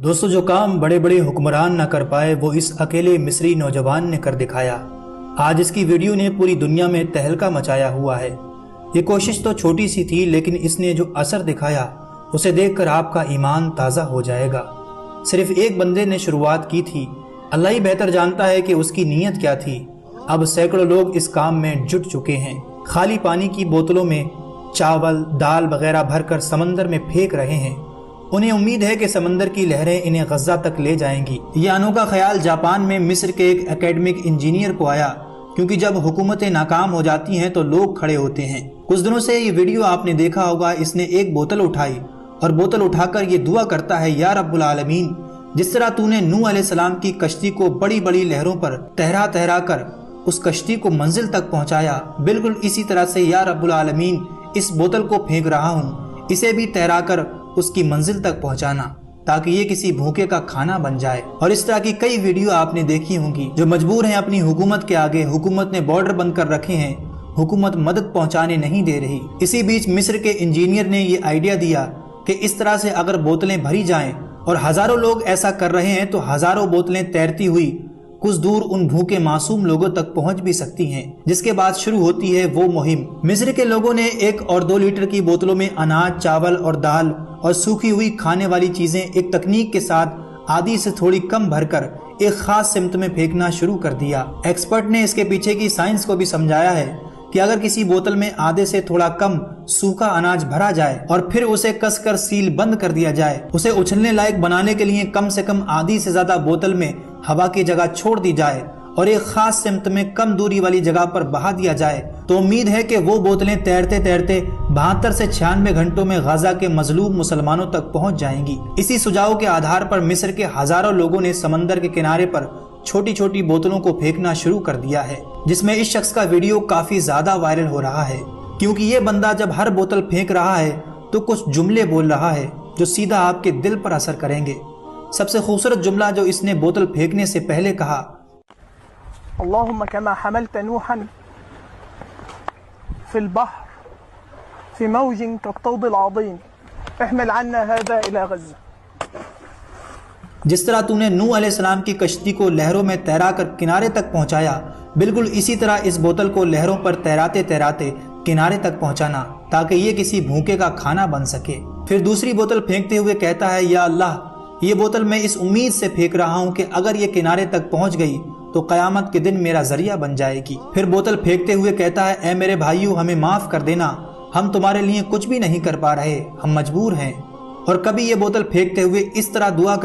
दोस्तों, जो काम बड़े बड़े हुक्मरान न कर पाए वो इस अकेले मिस्री नौजवान ने कर दिखाया। आज इसकी वीडियो ने पूरी दुनिया में तहलका मचाया हुआ है। ये कोशिश तो छोटी सी थी, लेकिन इसने जो असर दिखाया उसे देखकर आपका ईमान ताज़ा हो जाएगा। सिर्फ एक बंदे ने शुरुआत की थी, अल्लाह ही बेहतर जानता है कि उसकी नीयत क्या थी। अब सैकड़ों लोग इस काम में जुट चुके हैं। खाली पानी की बोतलों में चावल दाल वगैरह भरकर समंदर में फेंक रहे हैं। उन्हें उम्मीद है कि समंदर की लहरें इन्हें गज़ा तक ले जाएंगी। यह अनोखा ख्याल जापान में मिस्र के एक एकेडमिक इंजीनियर को आया, क्योंकि जब हुकूमतें नाकाम हो जाती हैं तो लोग खड़े होते हैं। कुछ दिनों से ये वीडियो आपने देखा होगा। इसने एक बोतल उठाई और बोतल उठाकर ये दुआ करता है, या रब्बुल आलमीन, जिस तरह तूने नूह अलैहिस्सलाम की कश्ती को बड़ी बड़ी लहरों पर तहरा तहरा कर उस कश्ती को मंजिल तक पहुंचाया, बिल्कुल इसी तरह से या रब्बुल आलमीन, इस बोतल को फेंक रहा हूँ, इसे भी तहरा कर उसकी मंजिल तक पहुंचाना, ताकि ये किसी भूखे का खाना बन जाए। और इस तरह की कई वीडियो आपने देखी होंगी। जो मजबूर हैं अपनी हुकूमत के आगे, हुकूमत ने बॉर्डर बंद कर रखे हैं, हुकूमत मदद पहुंचाने नहीं दे रही। इसी बीच मिस्र के इंजीनियर ने ये आइडिया दिया कि इस तरह से अगर बोतलें भरी जाएं और हजारों लोग ऐसा कर रहे हैं तो हजारों बोतलें तैरती हुई कुछ दूर उन भूखे मासूम लोगों तक पहुंच भी सकती हैं। जिसके बाद शुरू होती है वो मुहिम। मिस्र के लोगों ने 1 और 2 लीटर की बोतलों में अनाज, चावल और दाल और सूखी हुई खाने वाली चीजें एक तकनीक के साथ आधी से थोड़ी कम भरकर एक खास सिमत में फेंकना शुरू कर दिया। एक्सपर्ट ने इसके पीछे की साइंस को भी समझाया है कि अगर किसी बोतल में आधे से थोड़ा कम सूखा अनाज भरा जाए और फिर उसे कसकर सील बंद कर दिया जाए, उसे उछलने लायक बनाने के लिए कम से कम आधी से ज्यादा बोतल में हवा की जगह छोड़ दी जाए और एक खास सिमत में कम दूरी वाली जगह पर बहा दिया जाए, तो उम्मीद है कि वो बोतलें तैरते तैरते 72 से 96 घंटों में गाजा के मजलूम मुसलमानों तक पहुंच जाएंगी। इसी सुझाव के आधार पर मिस्र के हजारों लोगों ने समंदर के किनारे पर छोटी छोटी बोतलों को फेंकना शुरू कर दिया है, जिसमें इस शख्स का वीडियो काफी ज्यादा वायरल हो रहा है, क्योंकि ये बंदा जब हर बोतल फेंक रहा है तो कुछ जुमले बोल रहा है जो सीधा आपके दिल पर असर करेंगे। सबसे खूबसूरत जुमला जो इसने बोतल फेंकने से पहले कहा, अल्लाहुम्मा कमा हमलत नूहन फिल बहर फी मौजिन कत्तौदिल अज़ीम अहमिल अन्ना हाज़ा इला गज़्ज़ा। जिस तरह तूने नूह अलैहिस्सलाम की कश्ती को लहरों में तैरा कर किनारे तक पहुंचाया, बिल्कुल इसी तरह इस बोतल को लहरों पर तैराते तैराते किनारे तक पहुंचाना, ताकि ये किसी भूखे का खाना बन सके। फिर दूसरी बोतल फेंकते हुए कहता है, या अल्लाह, ये बोतल मैं इस उम्मीद से फेंक रहा हूँ कि अगर ये किनारे तक पहुंच गई तो कयामत के दिन मेरा जरिया बन जाएगी। फिर बोतल फेंकते हुए कहता है, ऐ मेरे भाइयों, हमें माफ कर देना, हम तुम्हारे लिए कुछ भी नहीं कर पा रहे, हम मजबूर हैं। और कभी ये बोतल फेंकते हुए इस तरह दुआ